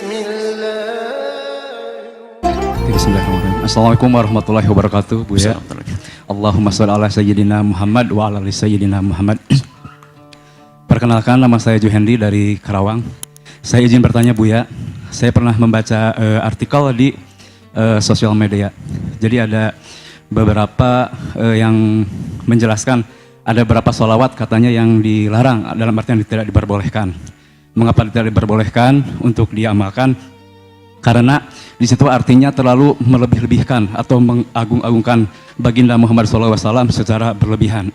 Bismillahirrahmanirrahim. Assalamualaikum warahmatullahi wabarakatuh, Buya. Allahumma sholli ala sayyidina Muhammad wa ala ali sayyidina Muhammad. Perkenalkan, nama saya Juhendi dari Karawang. Saya izin bertanya, Buya. Saya pernah membaca artikel di sosial media. Jadi ada beberapa yang menjelaskan ada beberapa sholawat katanya yang dilarang, dalam artian tidak diperbolehkan. Mengapa tidak diperbolehkan untuk diamalkan? Karena di situ artinya terlalu melebih-lebihkan atau mengagung-agungkan baginda Muhammad SAW secara berlebihan.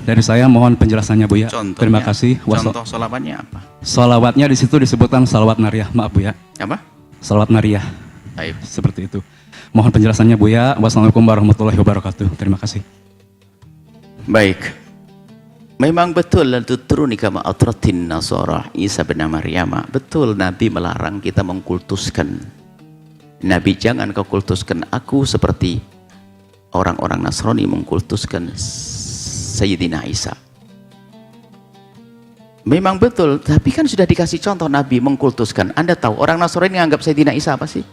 Dari saya mohon penjelasannya, Buya. Contohnya, terima kasih. Contoh sholawatnya apa? Sholawatnya di situ disebutkan salawat nariyah. Maaf, Buya. Apa? Salawat nariyah. Baik. Seperti itu. Mohon penjelasannya, Buya. Wassalamualaikum warahmatullahi wabarakatuh. Terima kasih. Baik. Memang betul turuni kama atratin nasara Isa bin Maryam. Betul Nabi melarang kita mengkultuskan. Nabi, jangan kau kultuskan aku seperti orang-orang Nasrani mengkultuskan Sayyidina Isa. Memang betul, tapi kan sudah dikasih contoh Nabi mengkultuskan. Anda tahu orang Nasrani menganggap Sayyidina Isa apa sih?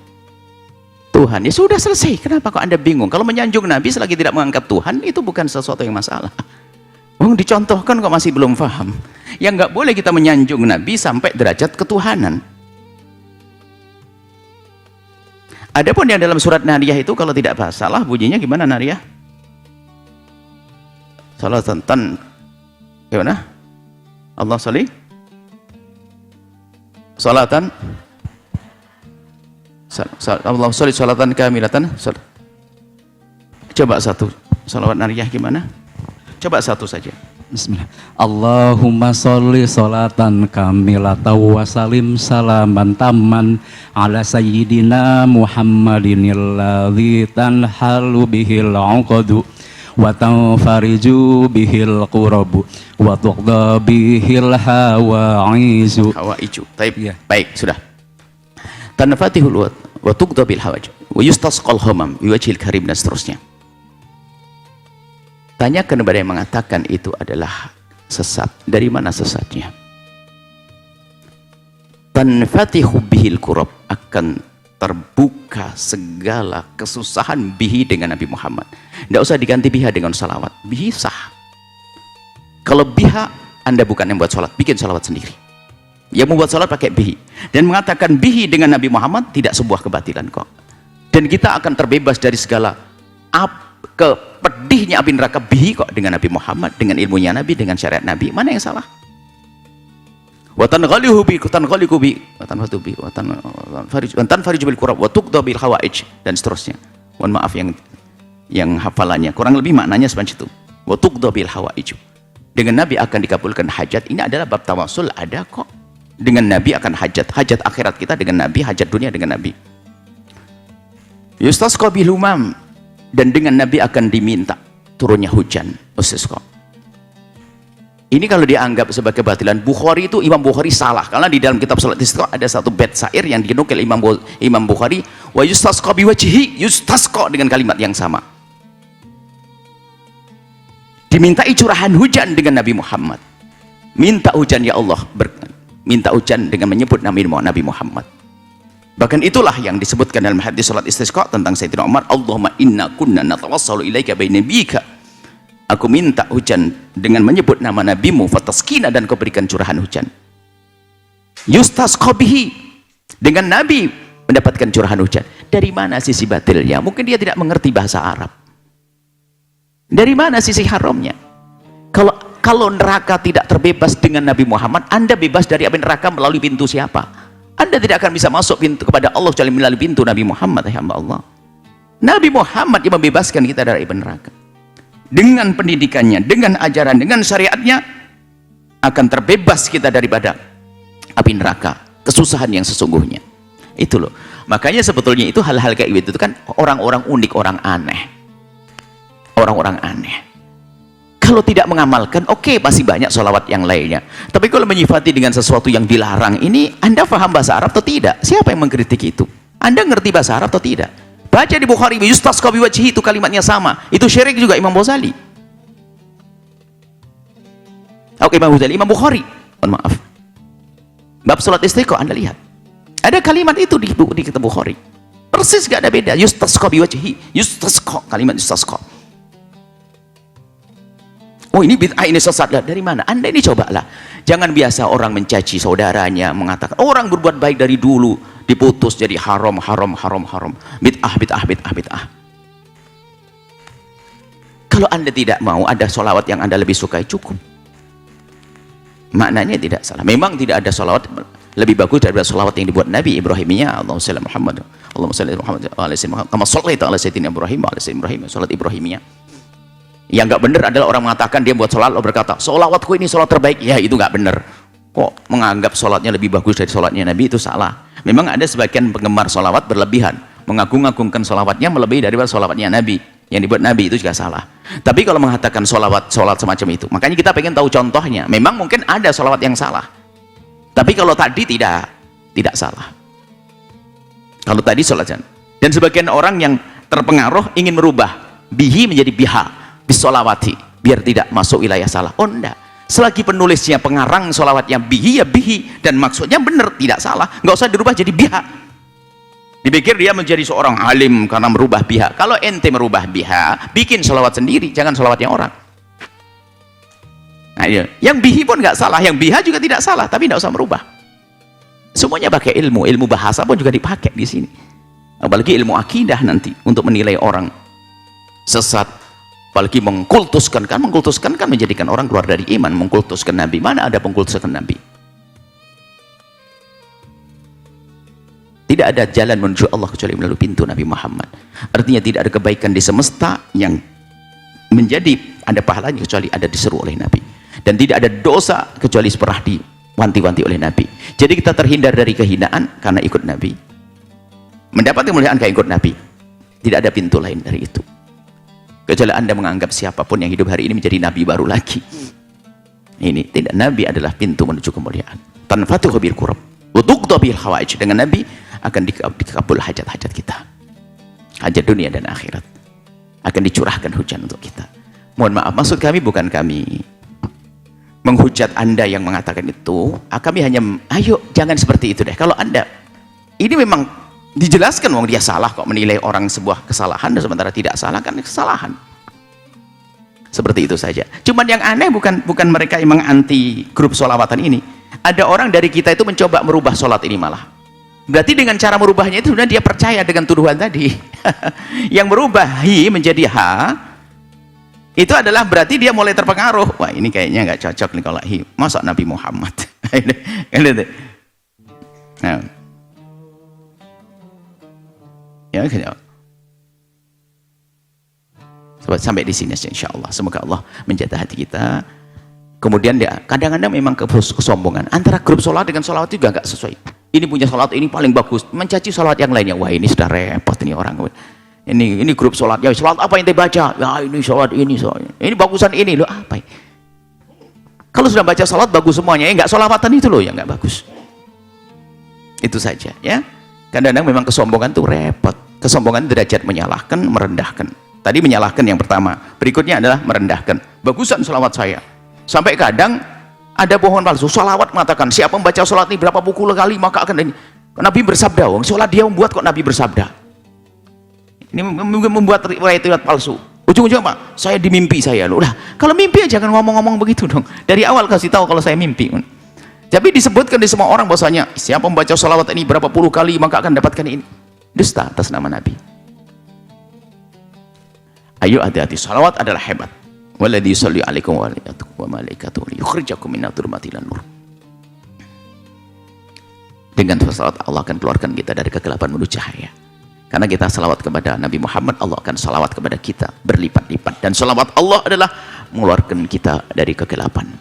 Tuhan. Ya sudah selesai. Kenapa kok Anda bingung? Kalau menyanjung Nabi selagi tidak mengangkat Tuhan, itu bukan sesuatu yang masalah. Dicontohkan kok masih belum paham. Yang nggak boleh kita menyanjung Nabi sampai derajat ketuhanan. Adapun yang dalam surat Nariyah itu kalau tidak salah bunyinya gimana Nariyah? Salah tentang gimana? Allah sholli salatan Allah sholli salatan kamilatan. Coba satu salawat Nariyah gimana? Coba satu saja. Bismillah. Allahumma sholli sholatan kamilatan wa salim salaman tamman ala sayyidina Muhammadinil ladzi tanhalu bihil 'uqadu wa tanfariju bihil qurabu wa tuqda bihil hawaizu. Baik, ya. Baik, sudah. Tanfatihul wa tuqda bil hawaj wa yustasqal hamam bi wajhil karim dan seterusnya. Tanyakan kepada yang mengatakan itu adalah sesat. Dari mana sesatnya? Tanfatihu bihil kurab, akan terbuka segala kesusahan bihi dengan Nabi Muhammad. Tidak usah diganti biha dengan salawat. Bihi sah. Kalau biha, Anda bukan yang buat salat, bikin salawat sendiri. Yang membuat salat pakai bihi. Dan mengatakan bihi dengan Nabi Muhammad tidak sebuah kebatilan kok. Dan kita akan terbebas dari segala pedihnya api neraka bihi kok dengan Nabi Muhammad, dengan ilmunya Nabi, dengan syariat Nabi. Mana yang salah? Watan ghalihu bi watan ghaliku bi watan fatu bi watan farij bil qurab wa tuqda bil hawaij dan seterusnya. Mohon maaf yang hafalannya kurang lebih maknanya seperti itu. Wa tuqda bil hawaij. Dengan Nabi akan dikabulkan hajat. Ini adalah bab tawasul, ada kok. Dengan Nabi akan hajat akhirat kita dengan Nabi, hajat dunia dengan Nabi. Yustasqa bil humam, dan dengan Nabi akan diminta turunnya hujan. Ini kalau dianggap sebagai kebatilan Bukhari, itu Imam Bukhari salah, karena di dalam kitab salat istisqa ada satu bait syair yang dinukil Imam Bukhari, wa yustasqa biwajhi, yustasqa dengan kalimat yang sama, dimintai curahan hujan dengan Nabi Muhammad. Minta hujan ya Allah, minta hujan dengan menyebut Nabi Muhammad. Bahkan itulah yang disebutkan dalam hadis salat istisqa tentang Sayyidina Umar, Allahumma inna kunna natawassalu ilaika bainabika. Aku minta hujan dengan menyebut nama nabimu, fataskina, dan kau berikan curahan hujan. Yustasqa bihi, dengan Nabi mendapatkan curahan hujan. Dari mana sisi batilnya? Mungkin dia tidak mengerti bahasa Arab. Dari mana sisi haramnya? Kalau neraka tidak terbebas dengan Nabi Muhammad, Anda bebas dari api neraka melalui pintu siapa? Anda tidak akan bisa masuk pintu kepada Allah kecuali melalui pintu Nabi Muhammad. Ya Allah, Nabi Muhammad yang membebaskan kita dari api neraka. Dengan pendidikannya, dengan ajaran, dengan syariatnya, akan terbebas kita daripada api neraka, kesusahan yang sesungguhnya. Itu loh. Makanya sebetulnya itu hal-hal kayak gitu itu kan orang-orang unik, orang aneh. Orang-orang aneh. Kalau tidak mengamalkan, oke, masih banyak sholawat yang lainnya. Tapi kalau menyifati dengan sesuatu yang dilarang, ini Anda paham bahasa Arab atau tidak? Siapa yang mengkritik itu? Anda ngerti bahasa Arab atau tidak? Baca di Bukhari, yustasqa biwajhi, itu kalimatnya sama. Itu syirik juga Imam Ghazali. Oke, Imam Ghazali, Imam Bukhari. Mohon maaf. Bab salat istiqo Anda lihat. Ada kalimat itu di kitab Bukhari. Persis gak ada beda. Yustasqa biwajhi. Yustasqa. Kalimat yustasqa. Oh ini bid'ah, ini sesat. Dari mana? Anda ini cobalah. Jangan biasa orang mencaci saudaranya, mengatakan orang berbuat baik dari dulu diputus jadi haram. Bid'ah. Kalau Anda tidak mau ada sholawat yang Anda lebih sukai, cukup. Maknanya tidak salah. Memang tidak ada sholawat lebih bagus daripada sholawat yang dibuat Nabi Ibrahimnya. Allahumma shalli Muhammad. Allahumma shalli Muhammad. Kama shallaita ala sayyidina Ibrahim wa ala sayyidina Ibrahim. Salat Ibrahimnya. Yang nggak benar adalah orang mengatakan dia buat sholat, lalu berkata sholawatku ini sholat terbaik. Ya itu nggak benar. Kok menganggap sholatnya lebih bagus dari sholatnya Nabi, itu salah. Memang ada sebagian penggemar sholawat berlebihan, mengagung-agungkan sholawatnya melebihi daripada sholawatnya Nabi. Yang dibuat Nabi itu juga salah. Tapi kalau mengatakan sholat semacam itu, makanya kita pengen tahu contohnya. Memang mungkin ada sholawat yang salah, tapi kalau tadi tidak salah. Kalau tadi sholat, dan sebagian orang yang terpengaruh ingin merubah bihi menjadi biha, bisolawati, biar tidak masuk wilayah salah. Oh enggak, selagi penulisnya pengarang sholawatnya bihi ya bihi, dan maksudnya benar, tidak salah, nggak usah dirubah jadi biha. Dipikir dia menjadi seorang alim karena merubah biha. Kalau ente merubah biha, bikin sholawat sendiri, jangan sholawatnya orang. Nah, iya. Yang bihi pun nggak salah, yang biha juga tidak salah, tapi nggak usah merubah. Semuanya pakai ilmu bahasa pun juga dipakai di sini. Apalagi ilmu akidah nanti untuk menilai orang sesat. Apalagi mengkultuskan kan menjadikan orang keluar dari iman. Mengkultuskan Nabi, mana ada pengkultuskan Nabi? Tidak ada jalan menuju Allah kecuali melalui pintu Nabi Muhammad. Artinya tidak ada kebaikan di semesta yang menjadi ada pahalanya kecuali ada diseru oleh Nabi. Dan tidak ada dosa kecuali pernah diwanti-wanti oleh Nabi. Jadi kita terhindar dari kehinaan karena ikut Nabi. Mendapat kemuliaan karena ikut Nabi. Tidak ada pintu lain dari itu. Kecuali Anda menganggap siapapun yang hidup hari ini menjadi Nabi baru lagi. Ini tidak, Nabi adalah pintu menuju kemuliaan. Tanfatuhu bil qurab wa tuqda bil hawaij. Dengan Nabi akan dikabul hajat-hajat kita, hajat dunia dan akhirat, akan dicurahkan hujan untuk kita. Mohon maaf, maksud kami bukan kami menghujat Anda yang mengatakan itu. Kami hanya, ayo jangan seperti itu deh. Kalau Anda ini memang dijelaskan wong dia salah kok, menilai orang sebuah kesalahan dan sementara tidak salah kan kesalahan. Seperti itu saja. Cuman yang aneh bukan mereka yang menganti grup sholawatan ini. Ada orang dari kita itu mencoba merubah sholat ini malah. Berarti dengan cara merubahnya itu sebenarnya dia percaya dengan tuduhan tadi. Yang merubah hi menjadi ha, itu adalah berarti dia mulai terpengaruh. Wah ini kayaknya nggak cocok nih kalau hi. Masa Nabi Muhammad? Nah. Ya, sampai di sini insya Allah. Semoga Allah menjaga hati kita. Kemudian dia kadang-kadang memang kesombongan. Antara grup sholat dengan sholat juga nggak sesuai. Ini punya sholat ini paling bagus, mencaci sholat yang lainnya. Wah ini sudah repot ini orang. Ini grup sholat. Ya sholat apa yang dia baca? Ya ini sholat ini. Ini bagusan ini loh apa? Kalau sudah baca sholat bagus semuanya. Nggak sholawatan itu loh yang nggak bagus. Itu saja ya. Kadang-kadang memang kesombongan itu repot. Kesombongan derajat menyalahkan, merendahkan. Tadi menyalahkan yang pertama. Berikutnya adalah merendahkan. Bagusan sholawat saya. Sampai kadang ada bohongan palsu. Sholawat mengatakan siapa membaca sholat ini berapa puluh kali maka akan ini. Nabi bersabda, wong sholat dia membuat kok Nabi bersabda. Ini membuat riwayat palsu. Ujung-ujung Pak, saya di mimpi saya loh. Udah, kalau mimpi jangan ngomong-ngomong begitu dong. Dari awal kasih tahu kalau saya mimpi. Tapi disebutkan di semua orang bahwasanya siapa membaca sholawat ini berapa puluh kali maka akan dapatkan ini. Dusta atas nama Nabi. Ayo hati-hati, sholawat adalah hebat. Walladzi yusalli 'alaikum wa malaikatuhu yukhrijakum minadh dhulumati ilan nur. Dengan salawat Allah akan keluarkan kita dari kegelapan menuju cahaya. Karena kita salawat kepada Nabi Muhammad, Allah akan salawat kepada kita berlipat-lipat. Dan salawat Allah adalah mengeluarkan kita dari kegelapan.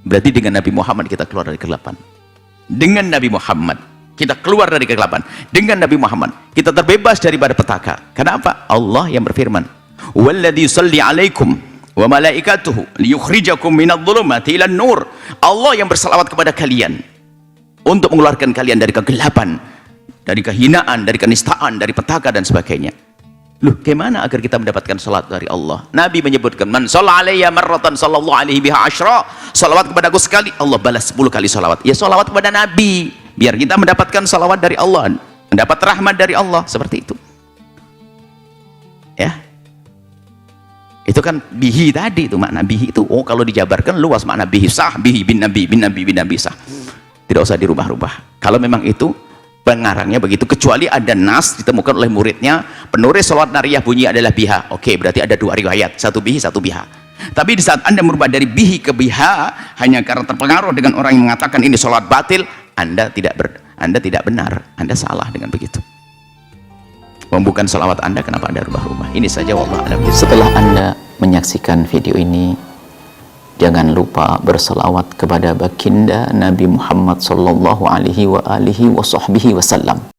Berarti dengan Nabi Muhammad kita keluar dari kegelapan. Dengan Nabi Muhammad kita keluar dari kegelapan. Dengan Nabi Muhammad kita terbebas daripada petaka. Kenapa? Allah yang berfirman, "Walladzi yusalli 'alaikum wa malaikatuhu liyukhrijakum minadh dhulumati ilan nur." Allah yang bersalawat kepada kalian untuk mengeluarkan kalian dari kegelapan, dari kehinaan, dari kenistaan, dari petaka dan sebagainya. Loh, bagaimana agar kita mendapatkan salat dari Allah? Nabi menyebutkan, "Man shalla alayya marratan sallallahu alaihi biha asyra." Salawat kepada aku sekali, Allah balas 10 kali salawat. Ya salawat kepada Nabi, biar kita mendapatkan salawat dari Allah, mendapat rahmat dari Allah, seperti itu. Ya, itu kan bihi tadi, itu makna bihi itu. Oh, kalau dijabarkan luas makna bihi, sah bihi bin nabi, bin nabi, bin nabi, sah. Tidak usah dirubah-rubah kalau memang itu pengarangnya begitu, kecuali ada nas ditemukan oleh muridnya, penulis salawat nariyah bunyi adalah biha. Oke, berarti ada dua riwayat, satu bihi, satu biha. Tapi di saat Anda merubah dari bihi ke biha hanya karena terpengaruh dengan orang yang mengatakan ini salawat batil, Anda tidak benar, Anda salah dengan begitu. Bukan salawat Anda, kenapa Anda rubah-rubah? Ini saja, wallahu a'lam. Setelah Anda menyaksikan video ini, jangan lupa berselawat kepada baginda Nabi Muhammad sallallahu alaihi wa alihi wa sahbihi wasallam.